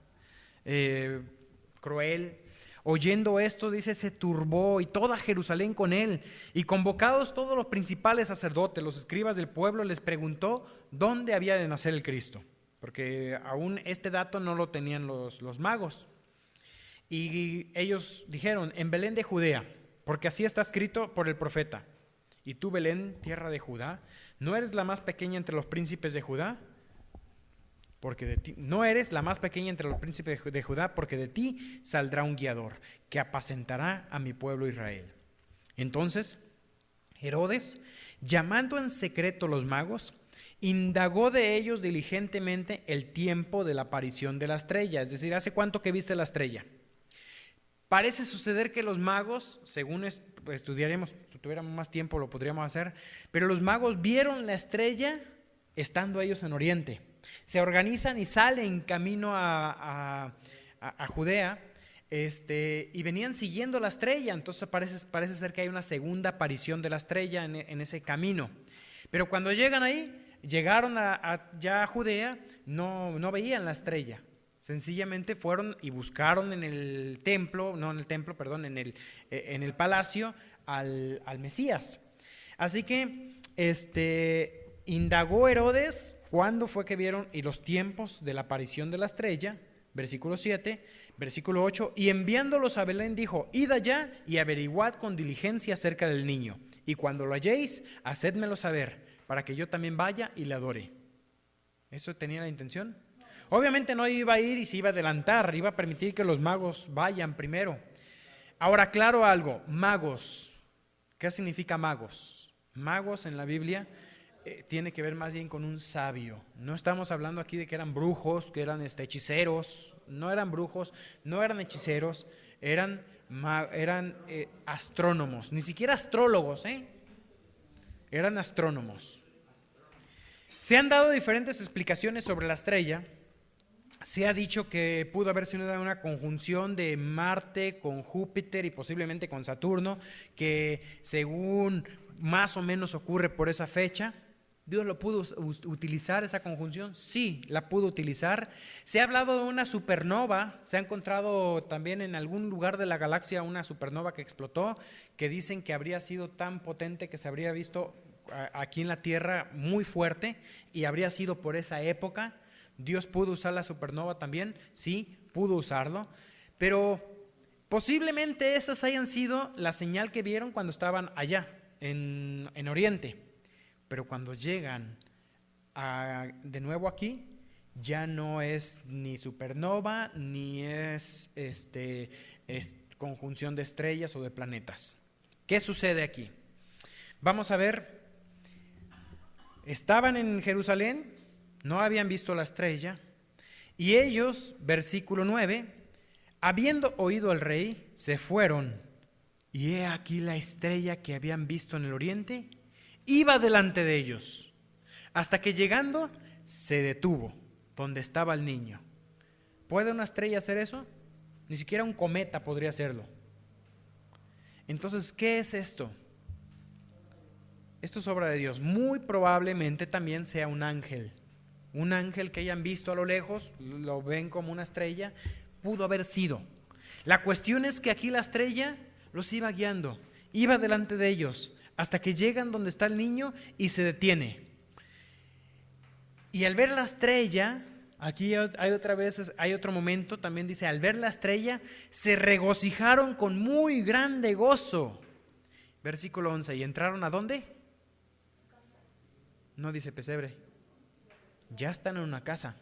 cruel, oyendo esto, dice, se turbó y toda Jerusalén con él. Y convocados todos los principales sacerdotes, los escribas del pueblo, les preguntó dónde había de nacer el Cristo, porque aún este dato no lo tenían los magos. Y ellos dijeron, en Belén de Judea, porque así está escrito por el profeta. Y tú, Belén, tierra de Judá, ¿no eres la más pequeña entre los príncipes de Judá? Porque de ti, no eres la más pequeña entre los príncipes de Judá, porque de ti saldrá un guiador que apacentará a mi pueblo Israel. Entonces Herodes, llamando en secreto a los magos, indagó de ellos diligentemente el tiempo de la aparición de la estrella, es decir, ¿hace cuánto que viste la estrella? Parece suceder que los magos, según estudiaremos, si tuviéramos más tiempo lo podríamos hacer, pero los magos vieron la estrella estando ellos en Oriente. Se organizan y salen camino a Judea, y venían siguiendo la estrella. Entonces parece ser que hay una segunda aparición de la estrella en ese camino. Pero cuando llegaron ya a Judea, no veían la estrella. Sencillamente fueron y buscaron en el palacio al Mesías. Así que indagó Herodes cuándo fue que vieron y los tiempos de la aparición de la estrella, versículo 7, versículo 8, y enviándolos a Belén dijo, id allá y averiguad con diligencia acerca del niño, y cuando lo halléis, hacedmelo saber, para que yo también vaya y le adore. ¿Eso tenía la intención? Obviamente no iba a ir y se iba a adelantar, iba a permitir que los magos vayan primero. Ahora, claro algo, magos, ¿qué significa magos? Magos en la Biblia tiene que ver más bien con un sabio. No estamos hablando aquí de que eran brujos, que eran hechiceros. No eran brujos, no eran hechiceros, eran astrónomos, ni siquiera astrólogos, eran astrónomos. Se han dado diferentes explicaciones sobre la estrella. Se ha dicho que pudo haber sido una conjunción de Marte con Júpiter y posiblemente con Saturno, que según más o menos ocurre por esa fecha. ¿Dios lo pudo utilizar esa conjunción? Sí, la pudo utilizar. Se ha hablado de una supernova, se ha encontrado también en algún lugar de la galaxia una supernova que explotó, que dicen que habría sido tan potente que se habría visto aquí en la tierra muy fuerte y habría sido por esa época. Dios pudo usar la supernova también, sí, pudo usarlo, pero posiblemente esas hayan sido la señal que vieron cuando estaban allá, en Oriente, pero cuando llegan de nuevo aquí, ya no es ni supernova, ni es conjunción de estrellas o de planetas. ¿Qué sucede aquí? Vamos a ver, estaban en Jerusalén, no habían visto la estrella, y ellos, versículo 9, habiendo oído al rey, se fueron, y he aquí la estrella que habían visto en el oriente, iba delante de ellos, hasta que llegando, se detuvo donde estaba el niño. ¿Puede una estrella hacer eso? Ni siquiera un cometa podría hacerlo. Entonces, ¿qué es esto? Esto es obra de Dios. Muy probablemente también sea un ángel que hayan visto a lo lejos, lo ven como una estrella, pudo haber sido. La cuestión es que aquí la estrella los iba guiando, iba delante de ellos, hasta que llegan donde está el niño y se detiene. Y al ver la estrella, aquí hay otro momento, también dice, al ver la estrella, se regocijaron con muy grande gozo. Versículo 11, ¿y entraron a dónde? No dice pesebre. Ya están en una casa.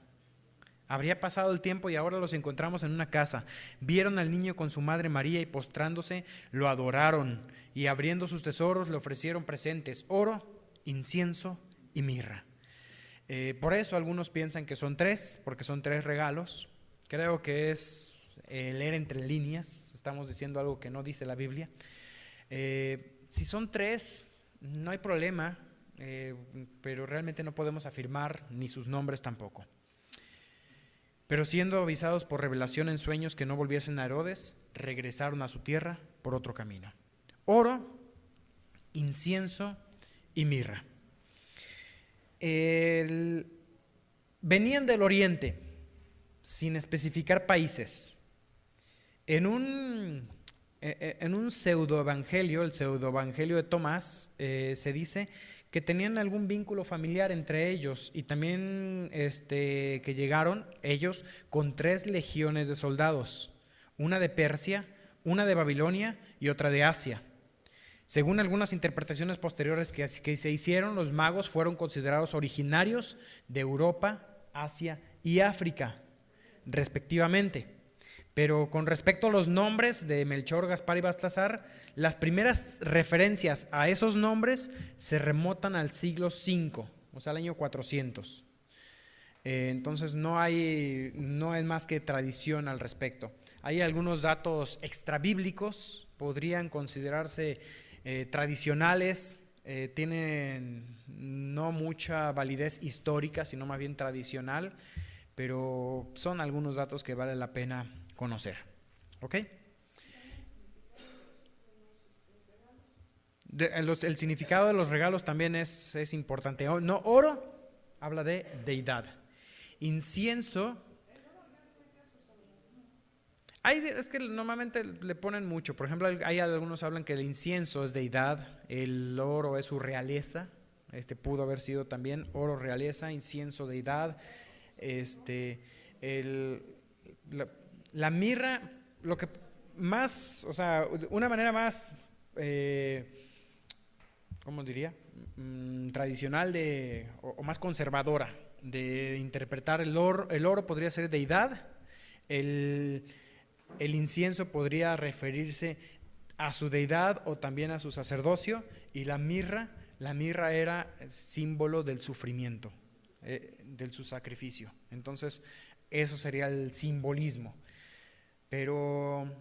Habría pasado el tiempo y ahora los encontramos en una casa. Vieron al niño con su madre María y postrándose, lo adoraron. Y abriendo sus tesoros le ofrecieron presentes, oro, incienso y mirra. Por eso algunos piensan que son tres, porque son tres regalos. Creo que es leer entre líneas, estamos diciendo algo que no dice la Biblia. Si son tres, no hay problema, pero realmente no podemos afirmar ni sus nombres tampoco. Pero siendo avisados por revelación en sueños que no volviesen a Herodes, regresaron a su tierra por otro camino. Oro, incienso y mirra. Venían del oriente, sin especificar países. En un pseudoevangelio, el pseudoevangelio de Tomás, se dice que tenían algún vínculo familiar entre ellos y también que llegaron ellos con 3 legiones de soldados, una de Persia, una de Babilonia y otra de Asia. Según algunas interpretaciones posteriores que se hicieron, los magos fueron considerados originarios de Europa, Asia y África, respectivamente. Pero con respecto a los nombres de Melchor, Gaspar y Baltasar, las primeras referencias a esos nombres se remontan al siglo V, o sea, al año 400. Entonces no es más que tradición al respecto. Hay algunos datos extrabíblicos, podrían considerarse tradicionales, tienen no mucha validez histórica, sino más bien tradicional, pero son algunos datos que vale la pena conocer. ¿Ok? El significado de los regalos también es importante. No, oro habla de deidad. Incienso, es que normalmente le ponen mucho. Por ejemplo, hay algunos hablan que el incienso es deidad, el oro es su realeza. Pudo haber sido también oro, realeza, incienso, deidad. La mirra, lo que más, o sea, una manera más, ¿cómo diría? Tradicional o más conservadora de interpretar el oro podría ser deidad, el incienso podría referirse a su deidad o también a su sacerdocio, y la mirra era símbolo del sufrimiento, de su sacrificio. Entonces, eso sería el simbolismo. Pero,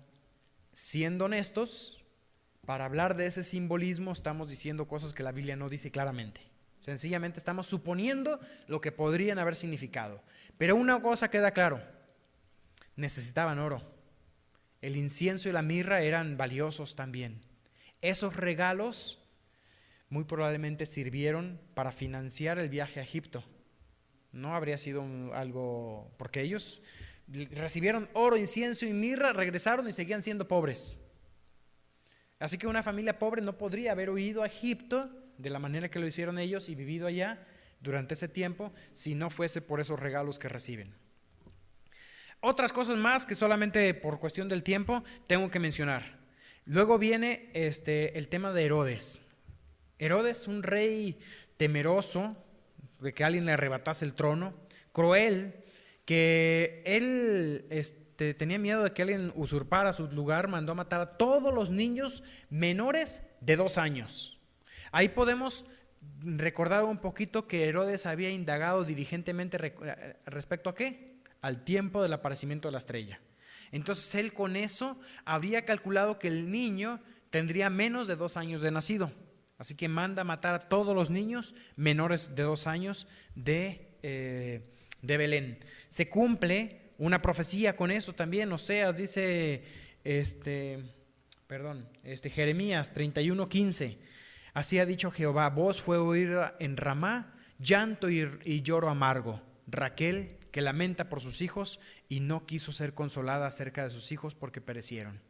siendo honestos, para hablar de ese simbolismo estamos diciendo cosas que la Biblia no dice claramente. Sencillamente estamos suponiendo lo que podrían haber significado. Pero una cosa queda claro: necesitaban oro. El incienso y la mirra eran valiosos también. Esos regalos muy probablemente sirvieron para financiar el viaje a Egipto. No habría sido algo, porque ellos recibieron oro, incienso y mirra, regresaron y seguían siendo pobres. Así que una familia pobre no podría haber huido a Egipto de la manera que lo hicieron ellos y vivido allá durante ese tiempo si no fuese por esos regalos que reciben. Otras cosas más que solamente por cuestión del tiempo tengo que mencionar. Luego viene el tema de Herodes. Herodes, un rey temeroso de que alguien le arrebatase el trono, cruel, que él tenía miedo de que alguien usurpara su lugar, mandó a matar a todos los niños menores de 2 años. Ahí podemos recordar un poquito que Herodes había indagado diligentemente respecto a ¿qué? Al tiempo del aparecimiento de la estrella. Entonces él con eso habría calculado que el niño tendría menos de 2 años de nacido. Así que manda a matar a todos los niños menores de 2 años de Belén. Se cumple una profecía con eso también. Oseas dice, Jeremías 31:15. Así ha dicho Jehová: voz fue oída en Ramá, llanto y lloro amargo. Raquel, que lamenta por sus hijos y no quiso ser consolada acerca de sus hijos porque perecieron.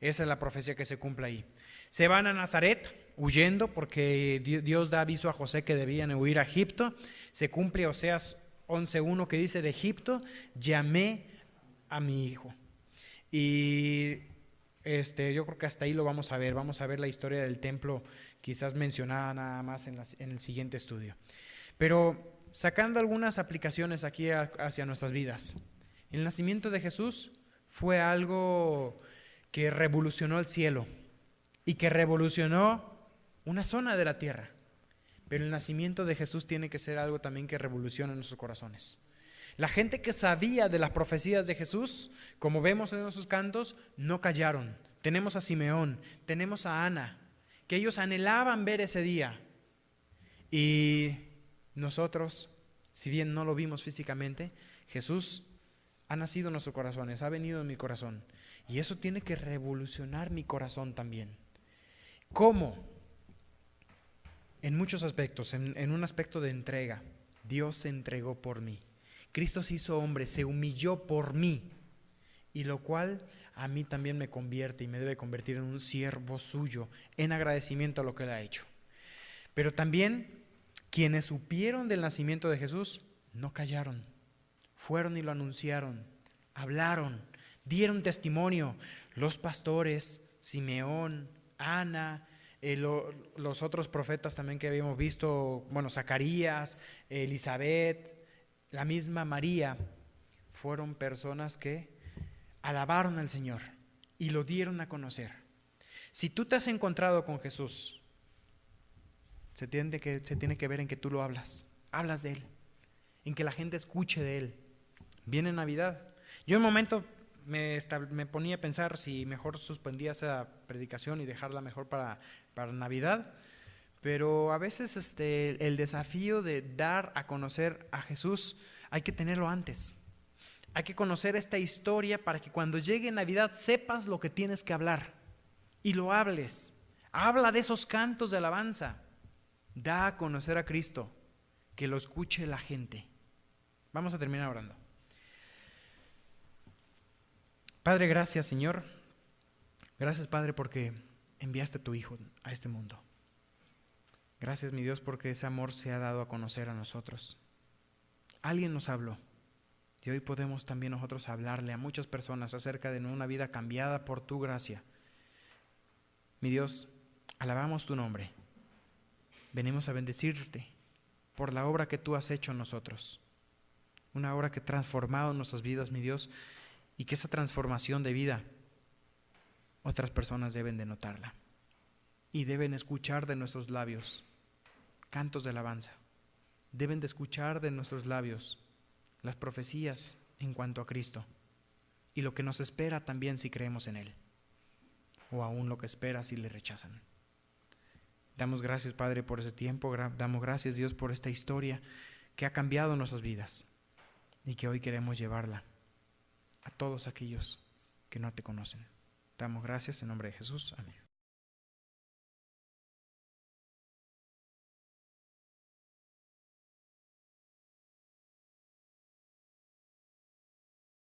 Esa es la profecía que se cumple ahí. Se van a Nazaret huyendo porque Dios da aviso a José que debían huir a Egipto. Se cumple Oseas 11:1 que dice: de Egipto llamé a mi hijo. Y yo creo que hasta ahí lo vamos a ver. Vamos a ver la historia del templo, quizás mencionada nada más en el siguiente estudio. Pero sacando algunas aplicaciones aquí hacia nuestras vidas. El nacimiento de Jesús fue algo que revolucionó el cielo y que revolucionó una zona de la tierra. Pero el nacimiento de Jesús tiene que ser algo también que revolucione nuestros corazones. La gente que sabía de las profecías de Jesús, como vemos en nuestros cantos, no callaron. Tenemos a Simeón, tenemos a Ana, que ellos anhelaban ver ese día. Y nosotros, si bien no lo vimos físicamente, Jesús ha nacido en nuestros corazones, ha venido en mi corazón. Y eso tiene que revolucionar mi corazón también. ¿Cómo? En muchos aspectos, en un aspecto de entrega. Dios se entregó por mí. Cristo se hizo hombre, se humilló por mí. Y lo cual a mí también me convierte y me debe convertir en un siervo suyo, en agradecimiento a lo que Él ha hecho. Pero también quienes supieron del nacimiento de Jesús no callaron, fueron y lo anunciaron, hablaron, dieron testimonio. Los pastores, Simeón, Ana, los otros profetas también que habíamos visto, Zacarías, Elizabeth, la misma María, fueron personas que alabaron al Señor y lo dieron a conocer. Si tú te has encontrado con Jesús, se tiene que ver en que tú lo hablas de Él, en que la gente escuche de Él. Viene Navidad. Yo en un momento me ponía a pensar si mejor suspendía esa predicación y dejarla mejor para Navidad, pero a veces el desafío de dar a conocer a Jesús hay que tenerlo antes. Hay que conocer esta historia para que cuando llegue Navidad sepas lo que tienes que hablar y lo hables. Habla de esos cantos de alabanza. Da a conocer a Cristo, que lo escuche la gente. Vamos a terminar orando. Padre, gracias, Señor. Gracias, Padre, porque enviaste a tu Hijo a este mundo. Gracias, mi Dios, porque ese amor se ha dado a conocer a nosotros. Alguien nos habló y hoy podemos también nosotros hablarle a muchas personas acerca de una vida cambiada por tu gracia. Mi Dios, alabamos tu nombre. Venimos a bendecirte por la obra que tú has hecho en nosotros. Una obra que ha transformado nuestras vidas, mi Dios, y que esa transformación de vida otras personas deben de notarla y deben escuchar de nuestros labios cantos de alabanza. Deben de escuchar de nuestros labios las profecías en cuanto a Cristo y lo que nos espera también si creemos en Él, o aún lo que espera si le rechazan. Damos gracias, Padre, por ese tiempo. Damos gracias, Dios, por esta historia que ha cambiado nuestras vidas y que hoy queremos llevarla a todos aquellos que no te conocen. Damos gracias en nombre de Jesús. Amén.